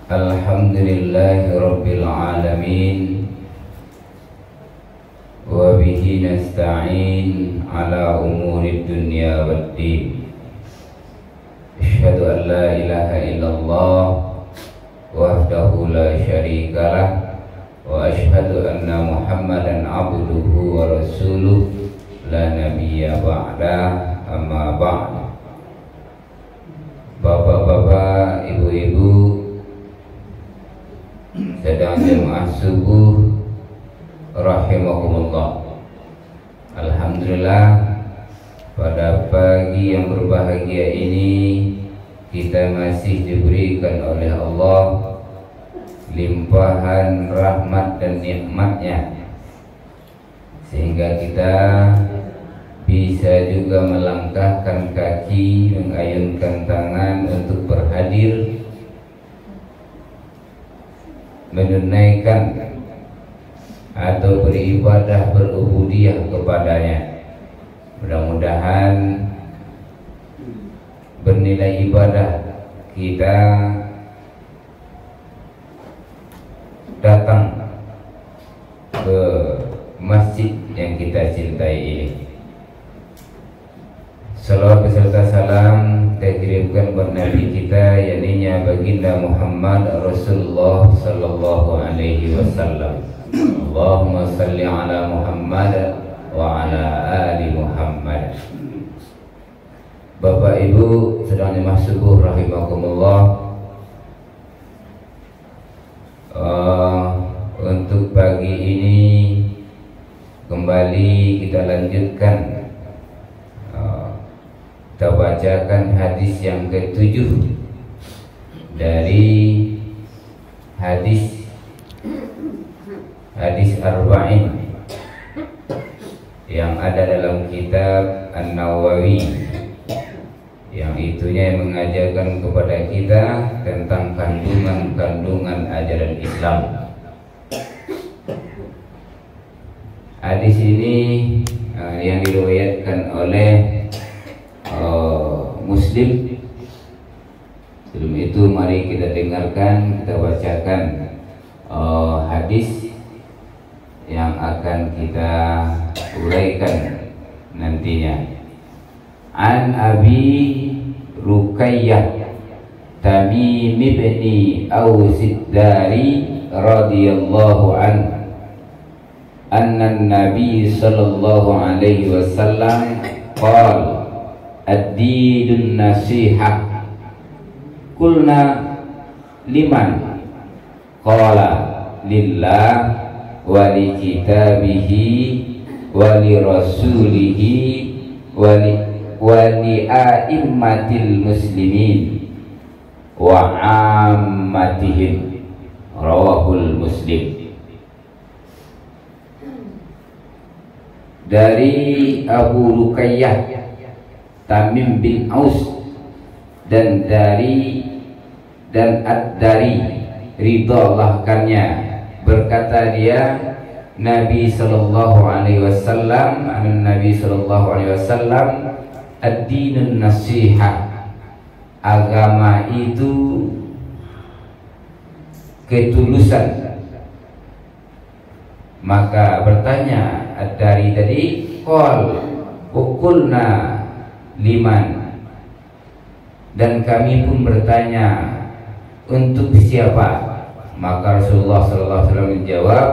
Alhamdulillahi Rabbil Alamin, wa bihi nasta'in ala umuri dunya waddin. Asyhadu an la ilaha illallah wahdahu la syarikalah, wa asyhadu anna Muhammadan abduhu wa rasuluh la nabiyya ba'da, amma ba'd. Bapak-bapak, ibu-ibu sedang jemaah subuh rahimakumullah. Alhamdulillah, pada pagi yang berbahagia ini kita masih diberikan oleh Allah limpahan rahmat dan nikmatnya, sehingga kita bisa juga melangkahkan kaki, mengayunkan tangan untuk berhadir menunaikan atau beribadah, berubudiyah kepadanya. Mudah-mudahan bernilai ibadah kita datang ke masjid yang kita cintai ini. Salawat beserta salam kita kirimkan buat Nabi kita, yakni baginda Muhammad Rasulullah sallallahu alaihi wasallam. Allahumma salli ala Muhammad wa ala ali Muhammad. Bapak Ibu sedang jemaah subuh rahimakumullah. Untuk pagi ini kembali kita lanjutkan, kita bacakan hadis yang ke-7 dari hadis Arba'in yang ada dalam kitab An-Nawawi, yang itunya yang mengajarkan kepada kita tentang kandungan-kandungan ajaran Islam. Hadis ini yang diriwayatkan oleh Muslim. Sebelum itu mari kita dengarkan, kita bacakan hadis yang akan kita uraikan nantinya. An Abi Ruqayyah Tamim bin Aus ad-Dari radhiyallahu anhu anna an-nabiy sallallahu alaihi wasallam qala ad-dinun nasihah. Qulna liman? Qala lillah wa li kitabihi wa li rasulihi wa li a'immatil muslimin wa ammatihim. Rawahul Muslim. Dari Abu Ruqayyah Tamim bin Aus dan Ad-Dari, ridallahkannya, berkata dia, Nabi sallallahu alaihi wasallam, Nabi sallallahu alaihi wasallam, ad-dinun nasihah, agama itu ketulusan. Maka bertanya Ad-Dari tadi, qulna liman, dan kami pun bertanya, untuk siapa? Maka Rasulullah sallallahu alaihi wasallam menjawab,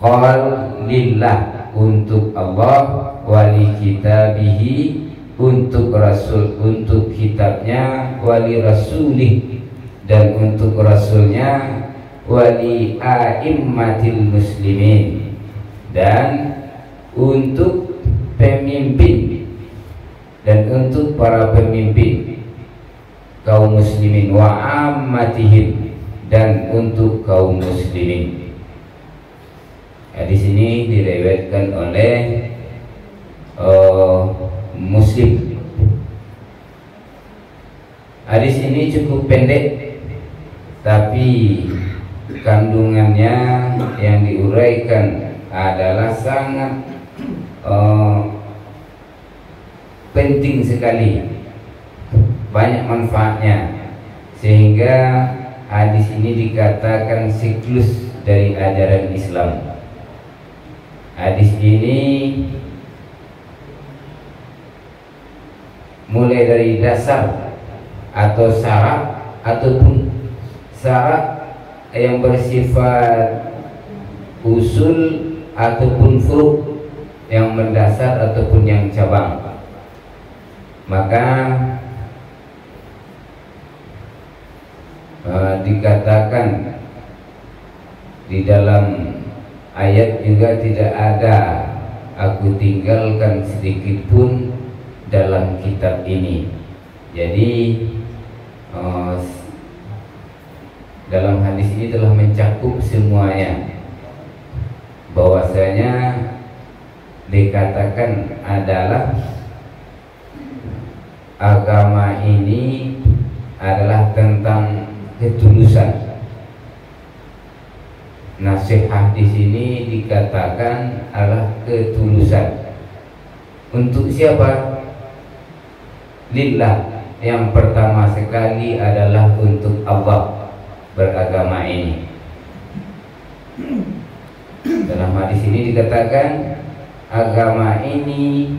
qal lillah, untuk Allah, wali kitabihi, untuk rasul, untuk kitabnya, wali rasulih, dan untuk rasulnya, wali a'immatil muslimin, dan untuk pemimpin, dan untuk para pemimpin kaum muslimin, wa ammatihim, dan untuk kaum muslimin. Hadis ini diriwayatkan oleh Muslim. Hadis ini cukup pendek, tapi kandungannya yang diuraikan adalah sangat penting sekali, banyak manfaatnya, Sehingga hadis ini dikatakan siklus dari ajaran Islam. Hadis ini mulai dari dasar atau syarat ataupun syarat yang bersifat usul ataupun furu', yang mendasar ataupun yang cabang. Maka dikatakan di dalam ayat juga tidak ada aku tinggalkan sedikit pun dalam kitab ini. Jadi dalam hadis ini telah mencakup semuanya, bahwasanya dikatakan adalah agama ini adalah tentang ketulusan. Nasihat di sini dikatakan adalah ketulusan. Untuk siapa? Lillah. Yang pertama sekali adalah untuk Allah beragama ini. Dalam hadis ini dikatakan agama ini,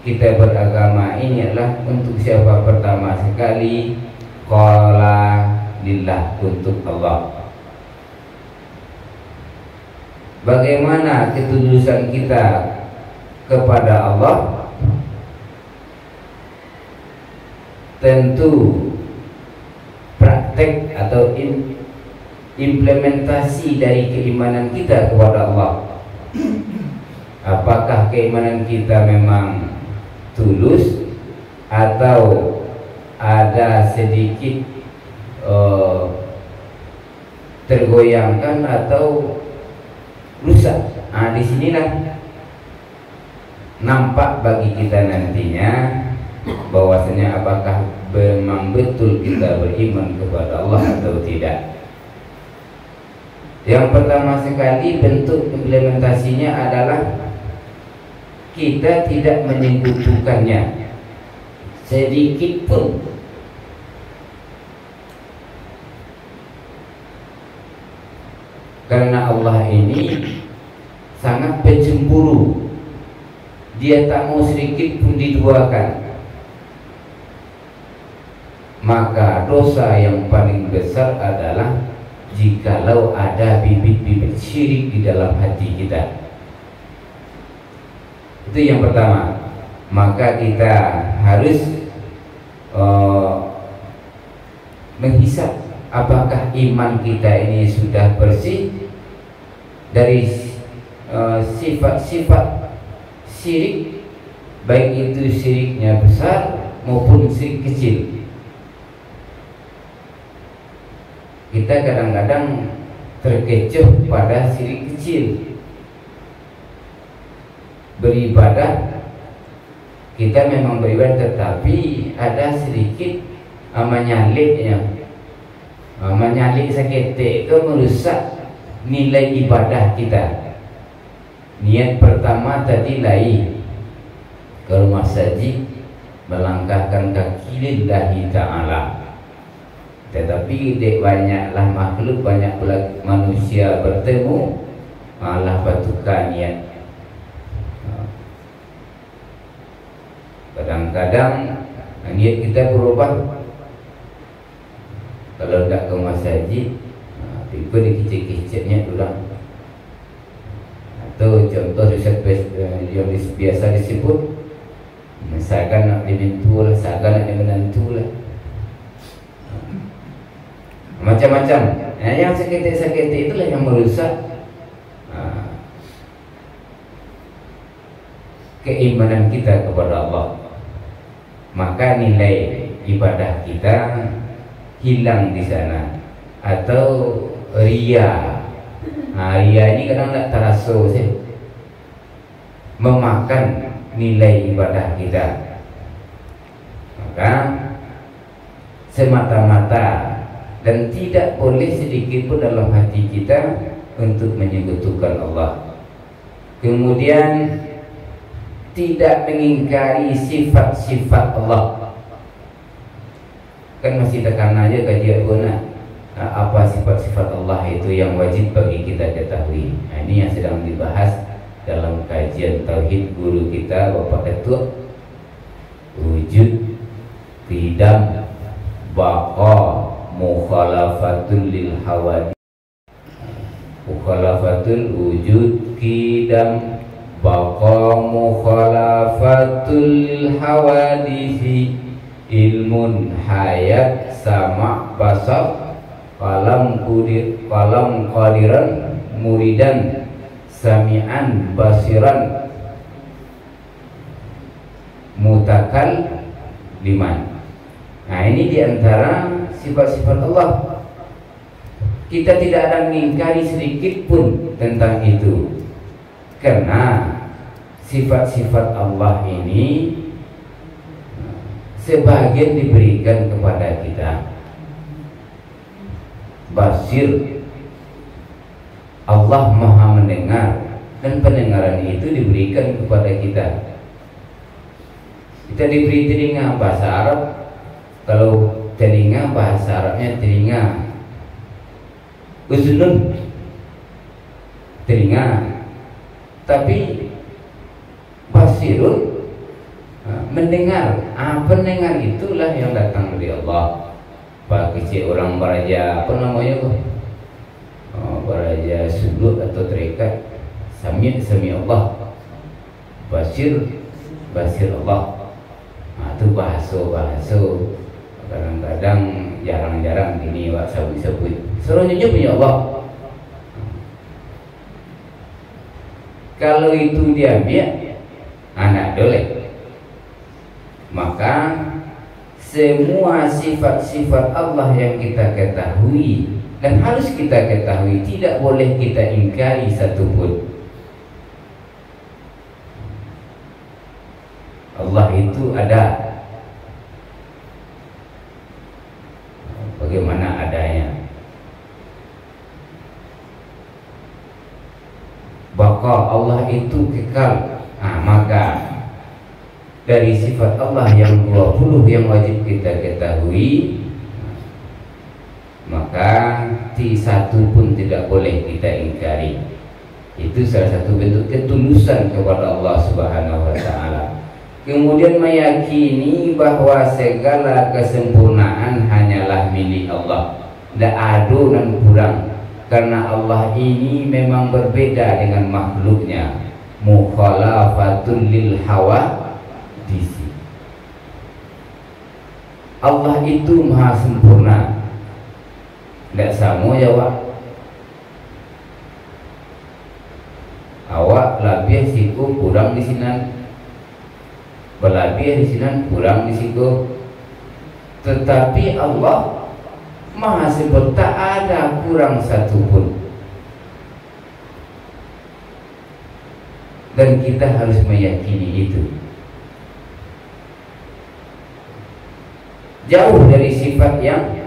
kita beragama ini adalah untuk siapa? Pertama sekali qala lillah, untuk Allah. Bagaimana ketulusan kita kepada Allah? Tentu praktek atau implementasi dari keimanan kita kepada Allah. Apakah keimanan kita memang tulus atau ada sedikit tergoyangkan atau rusak? Di sinilah nampak bagi kita nantinya bahwasanya apakah memang betul kita beriman kepada Allah atau tidak. Yang pertama sekali bentuk implementasinya adalah kita tidak menyekutukannya sedikit pun. Karena Allah ini sangat pencemburu, Dia tak mau sedikit pun diduakan. Maka dosa yang paling besar adalah jikalau ada bibit-bibit syirik di dalam hati kita. Itu yang pertama. Maka kita harus menghisap apakah iman kita ini sudah bersih dari sifat-sifat syirik, baik itu syiriknya besar maupun syirik kecil. Kita kadang-kadang terkecoh pada syirik kecil. Beribadah, kita memang beribadah, tetapi ada sedikit menyaliknya. Menyalik seketik itu merusak nilai ibadah kita. Niat pertama tadi lain ke rumah saji, melangkahkan kaki lillahi ta'ala. Tetapi banyaklah makhluk, banyak manusia bertemu, malah batukan niat. Kadang-kadang niat kita berubah. Kalau tidak ke masjid, tiba dikicik-kiciknya tulang. Atau contoh yang biasa disebut, misalkan nak dimintu lah, misalkan nak dimenantu lah, macam-macam. Yang seketik-seketik itulah yang merusak keimanan kita kepada Allah. Maka nilai ibadah kita hilang di sana. Atau ria. Ria ini kadang tak terasa sih, memakan nilai ibadah kita. Maka semata-mata dan tidak boleh sedikit pun dalam hati kita untuk menyekutukan Allah. Kemudian tidak mengingkari sifat-sifat Allah. Kan masih tekan aja kajian guna apa sifat-sifat Allah itu yang wajib bagi kita ketahui. Nah, ini yang sedang dibahas dalam kajian tauhid guru kita Bapak Ketua. Wujud, qidam, baqa, mukhalafatul lil hawadits. Mukhalafatul wujud, qidam, baqa, mukhalafatul lil hawadits. Ilmun, hayat, sama, basar, kalam qadiran, muridan, sami'an, basiran, mutakal, liman. Nah, ini diantara sifat-sifat Allah. Kita tidak ada mengingkari sedikit pun tentang itu, karena sifat-sifat Allah ini sebagian diberikan kepada kita. Basir, Allah maha mendengar, dan pendengaran itu diberikan kepada kita. Kita diberi telinga, bahasa Arab. Kalau telinga, bahasa Arabnya telinga. Uzunun, telinga. Tapi basirun, mendengar. Pendengar itulah yang datang dari Allah. Pak kecil orang baraja apa namanya kok? Baraja suluk atau terikat. Sami Allah. Basir Allah. Nah, itu bahasa. Kadang-kadang jarang-jarang ini wak sabut-sabut. Selanjutnya punya Allah. Kalau itu diambil, anak dolek. Maka semua sifat-sifat Allah yang kita ketahui dan harus kita ketahui, tidak boleh kita ingkari satupun. Allah itu ada, bagaimana adanya. Baqa, Allah itu kekal. Maka dari sifat Allah yang 20 yang wajib kita ketahui, maka satu pun tidak boleh kita ingkari. Itu salah satu bentuk ketulusan kepada Allah Subhanahu wa Ta'ala. Kemudian meyakini bahwa segala kesempurnaan hanyalah milik Allah, tidak ada dan kurang, karena Allah ini memang berbeda dengan makhluknya. Mukhalafatul lil hawa. Allah itu maha sempurna, tidak sama jawab. Awak labih siku kurang di sini, berlabih di sini kurang di siku. Tetapi Allah maha sempurna, tak ada kurang satupun. Dan kita harus meyakini itu. Jauh dari sifat yang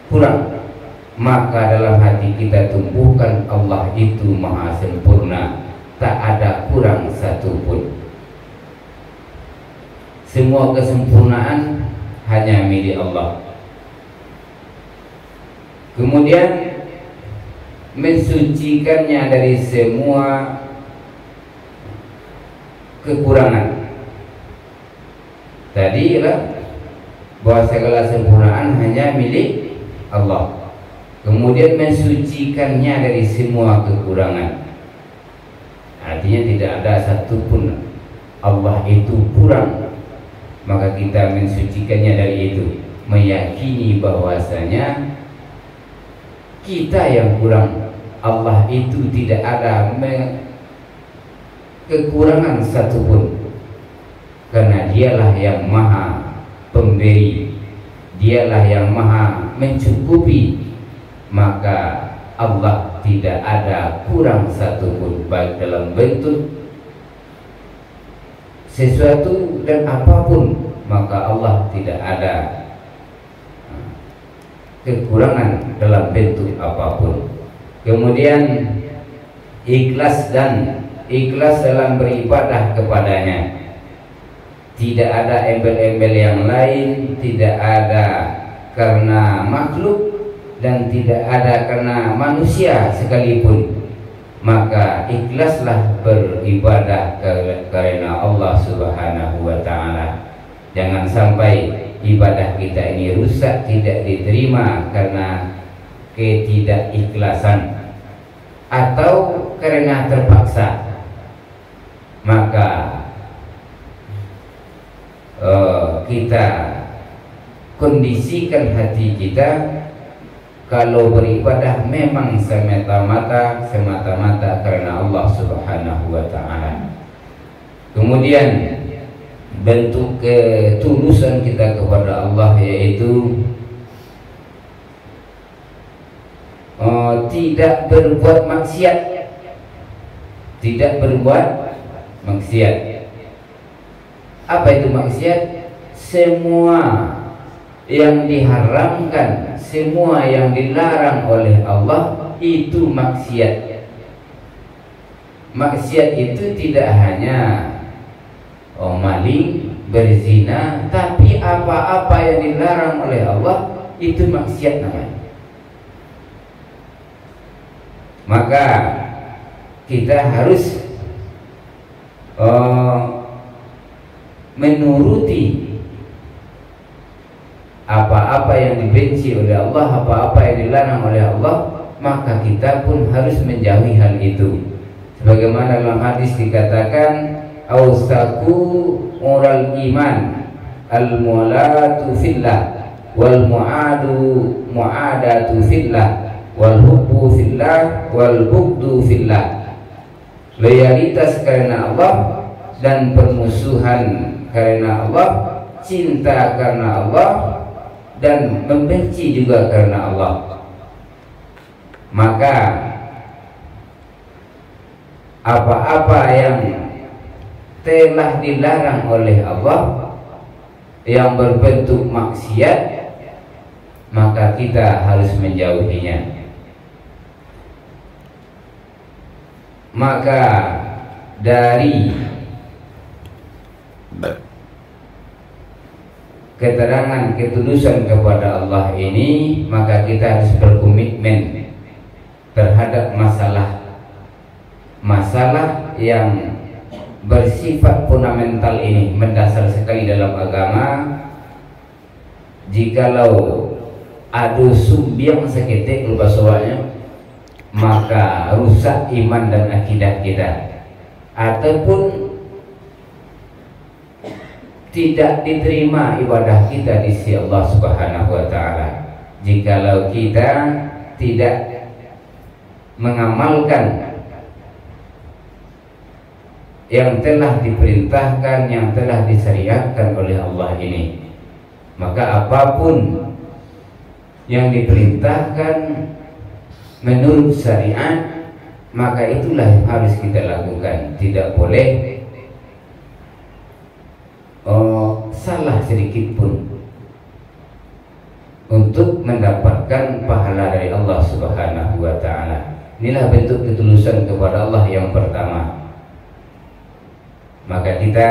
kurang, maka dalam hati kita tumbuhkan Allah itu maha sempurna, tak ada kurang satupun. Semua kesempurnaan hanya milik Allah. Kemudian mensucikannya dari semua kekurangan. Tadi lah bahwa segala sempurnaan hanya milik Allah. Kemudian mensucikannya dari semua kekurangan. Artinya tidak ada satupun Allah itu kurang, maka kita mensucikannya dari itu, meyakini bahwasanya kita yang kurang. Allah itu tidak ada kekurangan satupun, karena dialah yang maha pemberi, dialah yang maha mencukupi. Maka Allah tidak ada kurang satupun, baik dalam bentuk sesuatu dan apapun, maka Allah tidak ada kekurangan dalam bentuk apapun. Kemudian ikhlas dalam beribadah kepadanya. Tidak ada embel-embel yang lain, tidak ada karena makhluk dan tidak ada karena manusia sekalipun, maka ikhlaslah beribadah karena Allah Subhanahu wa Ta'ala. Jangan sampai ibadah kita ini rusak, tidak diterima karena ketidakikhlasan atau karena terpaksa. Maka kita kondisikan hati kita, kalau beribadah memang semata-mata karena Allah Subhanahu wa Ta'ala. Kemudian bentuk ketulusan kita kepada Allah yaitu tidak berbuat maksiat. Tidak berbuat maksiat. Apa itu maksiat? Semua yang diharamkan, semua yang dilarang oleh Allah itu maksiat. Maksiat itu tidak hanya maling, berzina, tapi apa-apa yang dilarang oleh Allah itu maksiat namanya. Maka kita harus menuruti apa-apa yang dibenci oleh Allah, apa-apa yang dilarang oleh Allah, maka kita pun harus menjauhi hal itu. Sebagaimana dalam hadis dikatakan, awsaku ural iman al-mu'alatu fillah wal mu'adatu fillah wal hubbu fillah wal bughdu fillah. Loyalitas karena Allah dan permusuhan karena Allah, cinta karena Allah dan membenci juga karena Allah. Maka apa-apa yang telah dilarang oleh Allah yang berbentuk maksiat, maka kita harus menjauhinya. Maka dari keterangan ketulusan kepada Allah ini, maka kita harus berkomitmen terhadap masalah yang bersifat fundamental ini, mendasar sekali dalam agama. Jikalau adu sumbiang seketik lupasoanya, maka rusak iman dan akidah kita, ataupun tidak diterima ibadah kita di sisi Allah Subhanahu wa Ta'ala jikalau kita tidak mengamalkan yang telah diperintahkan, yang telah disyariatkan oleh Allah ini. Maka apapun yang diperintahkan menurut syariat, maka itulah yang harus kita lakukan. Tidak boleh salah sedikit pun untuk mendapatkan pahala dari Allah Subhanahu wa Ta'ala. Inilah bentuk ketulusan kepada Allah yang pertama. Maka kita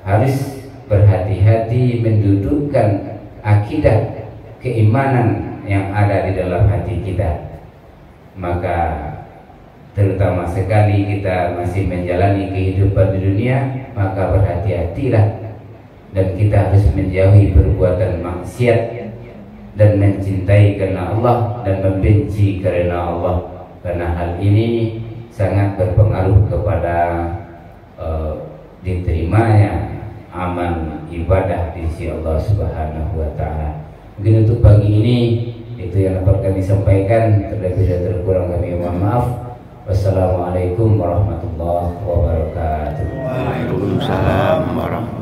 harus berhati-hati mendudukkan akidah keimanan yang ada di dalam hati kita. Maka terutama sekali kita masih menjalani kehidupan di dunia, maka berhati-hatilah dan kita harus menjauhi perbuatan maksiat dan mencintai karena Allah dan membenci karena Allah, karena hal ini sangat berpengaruh kepada diterimanya amal ibadah di sisi Allah Subhanahu wa Ta'ala. Mungkin untuk pagi ini itu yang dapat kami sampaikan. Terlebih dan terkurang kami mohon maaf. Wassalamualaikum warahmatullahi wabarakatuh. Waalaikumsalam warahmatullahi wabarakatuh.